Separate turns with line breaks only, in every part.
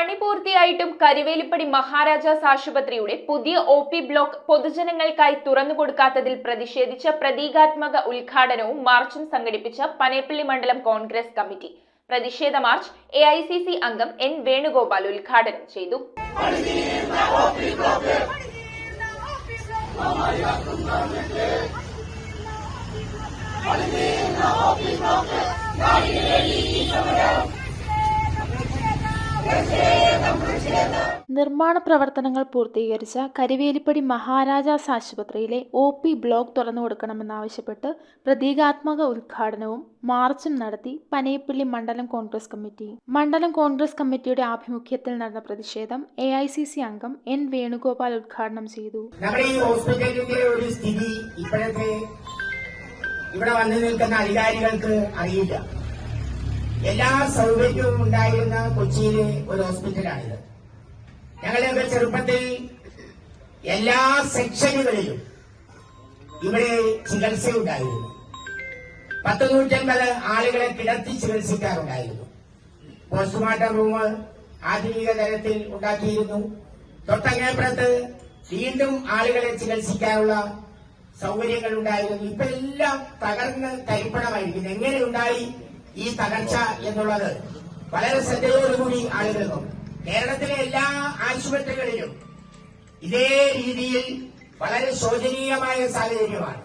പണി പൂർത്തിയായിട്ടും കരിവേലിപ്പടി മഹാരാജാസ് ആശുപത്രിയുടെ പുതിയ ഒ.പി. ബ്ലോക്ക് പൊതുജനങ്ങൾക്കായി തുറന്നുകൊടുക്കാത്തതിൽ പ്രതിഷേധിച്ച പ്രതീകാത്മക ഉദ്ഘാടനവും മാർച്ചും സംഘടിപ്പിച്ച പനേപ്പള്ളി മണ്ഡലം കോൺഗ്രസ് കമ്മിറ്റി. പ്രതിഷേധ മാർച്ച് AICC അംഗം N. വേണുഗോപാൽ ഉദ്ഘാടനം ചെയ്തു.
നിർമ്മാണ പ്രവർത്തനങ്ങൾ പൂർത്തീകരിച്ച കരിവേലിപ്പടി മഹാരാജാസ് ആശുപത്രിയിലെ ഒ.പി. ബ്ലോക്ക് തുറന്നുകൊടുക്കണമെന്നാവശ്യപ്പെട്ട് പ്രതീകാത്മക ഉദ്ഘാടനവും മാർച്ചും നടത്തി പനേപ്പള്ളി മണ്ഡലം കോൺഗ്രസ് കമ്മിറ്റി. മണ്ഡലം കോൺഗ്രസ് കമ്മിറ്റിയുടെ ആഭിമുഖ്യത്തിൽ നടന്ന പ്രതിഷേധം AICC അംഗം N. വേണുഗോപാൽ ഉദ്ഘാടനം ചെയ്തു.
നമ്മുടെ ഈ ഹോസ്പിറ്റലിന്റെ ഒരു സ്ഥിതി ഇപ്പോഴത്തെ ഇവിടെ വന്നു നിൽക്കുന്ന അധികാരികൾക്ക് അറിയില്ല. എല്ലാ സൗകര്യവും ഉണ്ടായിരുന്ന കൊച്ചിയിലെ ഒരു ഹോസ്പിറ്റലാണിത്. ഞങ്ങളുടെയൊക്കെ ചെറുപ്പത്തിൽ എല്ലാ സെക്ഷനുകളിലും ഇവിടെ ചികിത്സയുണ്ടായിരുന്നു. 150 ആളുകളെ കിടത്തി ചികിത്സിക്കാറുണ്ടായിരുന്നു. പോസ്റ്റ്മോർട്ടം റൂം ആധുനിക തരത്തിൽ ഉണ്ടാക്കിയിരുന്നു. തൊട്ടങ്ങേപ്പുറത്ത് വീണ്ടും ആളുകളെ ചികിത്സിക്കാനുള്ള സൗകര്യങ്ങൾ ഉണ്ടായിരുന്നു. ഇപ്പൊ എല്ലാം തകർന്ന് തരിപ്പണമായിരിക്കുന്നു. എങ്ങനെയുണ്ടായി ഈ തകർച്ച എന്നുള്ളത് വളരെ ശ്രദ്ധയോടുകൂടി ആളുകൾ നോക്കും. കേരളത്തിലെ എല്ലാ ആശുപത്രികളിലും ഇതേ രീതിയിൽ വളരെ ശോചനീയമായ സാഹചര്യമാണ്.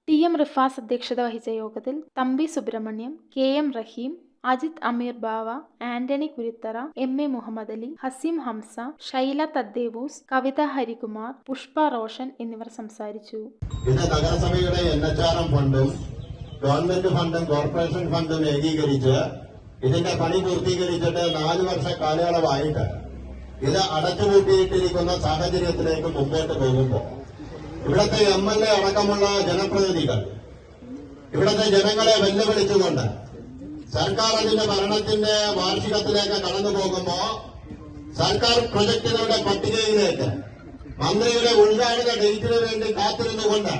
TM റിഫാസ് അധ്യക്ഷത വഹിച്ച യോഗത്തിൽ തമ്പി സുബ്രഹ്മണ്യം, KM റഹീം, അജിത് അമീർ ബാവ, ആന്റണി കുരിത്തറ, MA മുഹമ്മദ് അലി, ഹസീം ഹംസ, ഷൈല തദ്ദേവൂസ്, കവിത ഹരികുമാർ, പുഷ്പ റോഷൻ എന്നിവർ സംസാരിച്ചു.
നഗരസഭയുടെ NHRM ഫണ്ടും ഗവൺമെന്റ് ഫണ്ടും കോർപ്പറേഷൻ ഫണ്ടും ഏകീകരിച്ച് ഇതിന്റെ പണി പൂർത്തീകരിച്ചിട്ട് 4 വർഷ കാലയളവായിട്ട് ഇത് അടച്ചുപൂട്ടിയിട്ടിരിക്കുന്ന സാഹചര്യത്തിലേക്ക് മുമ്പോട്ട് പോകുമ്പോൾ ഇവിടുത്തെ MLA അടക്കമുള്ള ജനപ്രതിനിധികൾ ഇവിടുത്തെ ജനങ്ങളെ വെല്ലുവിളിച്ചുകൊണ്ട് സർക്കാർ അതിന്റെ ഭരണത്തിന്റെ വാർഷികത്തിലേക്ക് കടന്നു പോകുമ്പോ സർക്കാർ പ്രൊജക്ടുകളുടെ പട്ടികയിലേക്ക് മന്ത്രിയുടെ ഉദ്ഘാടന ഡേറ്റിന് വേണ്ടി കാത്തിരുന്നുകൊണ്ട്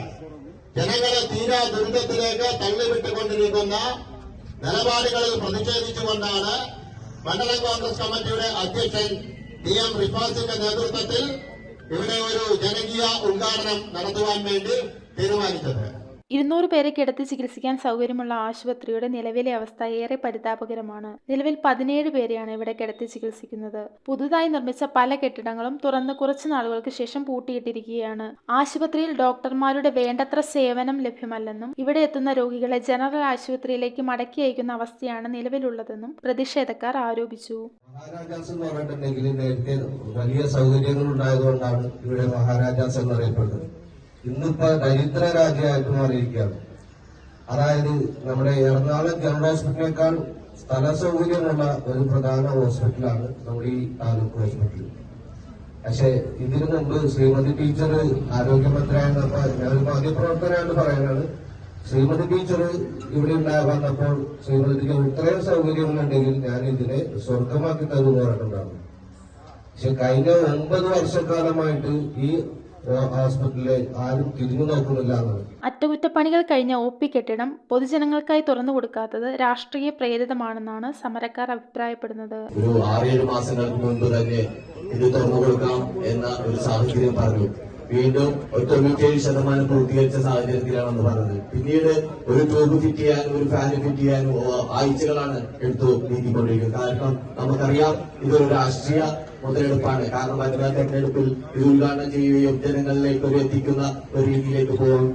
ജനങ്ങളെ തീരാ ദുരിതത്തിലേക്ക് തള്ളിവിട്ടുകൊണ്ടിരിക്കുന്ന നിലപാടുകളിൽ പ്രതിഷേധിച്ചുകൊണ്ടാണ് മണ്ഡലം കോൺഗ്രസ് കമ്മിറ്റിയുടെ അധ്യക്ഷൻ TM റിഫാസിന്റെ നേതൃത്വത്തിൽ ഇവിടെ ഒരു ജനകീയ ഉദ്ഘാടനം നടത്തുവാൻ വേണ്ടി തീരുമാനിച്ചത്.
200 പേരെ കിടത്തി ചികിത്സിക്കാൻ സൗകര്യമുള്ള ആശുപത്രിയുടെ നിലവിലെ അവസ്ഥ ഏറെ പരിതാപകരമാണ്. നിലവിൽ 17 പേരെയാണ് ഇവിടെ കിടത്തി ചികിത്സിക്കുന്നത്. പുതുതായി നിർമ്മിച്ച പല കെട്ടിടങ്ങളും തുറന്ന് കുറച്ചു നാളുകൾക്ക് ശേഷം പൂട്ടിയിട്ടിരിക്കുകയാണ്. ആശുപത്രിയിൽ ഡോക്ടർമാരുടെ വേണ്ടത്ര സേവനം ലഭ്യമല്ലെന്നും ഇവിടെ എത്തുന്ന രോഗികളെ ജനറൽ ആശുപത്രിയിലേക്ക് മടക്കി അയക്കുന്ന അവസ്ഥയാണ് നിലവിലുള്ളതെന്നും പ്രതിഷേധക്കാർ ആരോപിച്ചു.
മഹാരാജാസ് എന്ന് പറഞ്ഞിട്ടുണ്ടെങ്കിൽ നേരത്തെ വലിയ സൗകര്യങ്ങൾ ഉണ്ടായതുകൊണ്ടാണ് ഇവിടെ മഹാരാജാസ് എന്നറിയപ്പെടുന്നത്. ഇന്നിപ്പോ ദരിദ്ര രാജ്യമായിട്ട് മാറിയിരിക്കുകയാണ്. അതായത് നമ്മുടെ എറണാകുളം ജനറൽ ഹോസ്പിറ്റലിനേക്കാൾ സ്ഥല സൗകര്യമുള്ള ഒരു പ്രധാന ഹോസ്പിറ്റലാണ് നമ്മുടെ ഈ താലൂക്ക് ഹോസ്പിറ്റൽ. പക്ഷെ ഇതിനു മുമ്പ് ശ്രീമതി ടീച്ചർ ആരോഗ്യമന്ത്രിയായിരുന്നപ്പോ ഞാൻ മാധ്യമപ്രവർത്തനമായിട്ട് പറയുന്നത്, ശ്രീമതി ടീച്ചർ ഇവിടെ വന്നപ്പോൾ ശ്രീമതിക്ക് ഇത്രയും സൗകര്യങ്ങളുണ്ടെങ്കിൽ ഞാൻ ഇതിനെ സ്വർഗമാക്കി തരുമെന്ന് പറഞ്ഞിട്ടുണ്ടായിരുന്നു. പക്ഷെ കഴിഞ്ഞ 9 വർഷക്കാലമായിട്ട് ഈ ഹോസ്പിറ്റലിലെ ആരും തിരിഞ്ഞു നോക്കുന്നില്ല.
അറ്റകുറ്റപ്പണികൾ കഴിഞ്ഞ ഒ.പി. കെട്ടിടം പൊതുജനങ്ങൾക്കായി തുറന്നു കൊടുക്കാത്തത് രാഷ്ട്രീയ പ്രേരിതമാണെന്നാണ് സമരക്കാർ അഭിപ്രായപ്പെടുന്നത്.
ഒരു 6-7 മാസങ്ങൾക്ക് മുൻപ് തന്നെ ഇത് തുറന്നു കൊടുക്കാം എന്ന ഒരു സാഹചര്യം പറഞ്ഞു. വീണ്ടും 97% പൂർത്തീകരിച്ച സാഹചര്യത്തിലാണെന്ന് പറഞ്ഞത്. പിന്നീട് ഒരു ട്യൂബ് ഫിറ്റ് ചെയ്യാനും ഒരു ഫാന് ഫിറ്റ് ചെയ്യാനും ആഴ്ചകളാണ് എടുത്തു നീക്കിക്കൊണ്ടിരിക്കുന്നത്. കാരണം നമുക്കറിയാം ഇതൊരു രാഷ്ട്രീയ മുതലെടുപ്പാണ്. കാരണം വരുന്ന തെരഞ്ഞെടുപ്പിൽ ഇത് ഉദ്ഘാടനം ചെയ്യുകയും ജനങ്ങളിലേക്ക് ഒരു എത്തിക്കുന്ന ഒരു രീതിയിലേക്ക്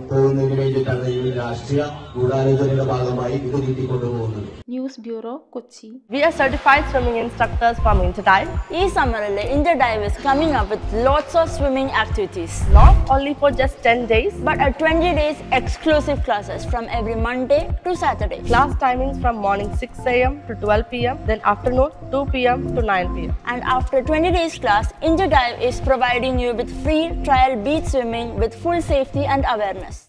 പോകുന്നതിന് വേണ്ടിയിട്ടാണ് ഈ രാഷ്ട്രീയ ഗൂഢാലോചനയുടെ ഭാഗമായി ഇത് നീട്ടിക്കൊണ്ടുപോകുന്നത്.
News bureau, Kochi.
We are certified swimming instructors from Interdive.
ഈ സമ്മറിൽ Interdive is coming up with lots of swimming activities.
Not only for just 10 days,
but 20 days exclusive classes from every Monday to Saturday.
Class timings from morning 6 a.m. to 12 p.m. then afternoon 2 p.m. to 9 p.m.
And after 20 days class, Interdive is providing you with free trial beach swimming with full safety and awareness.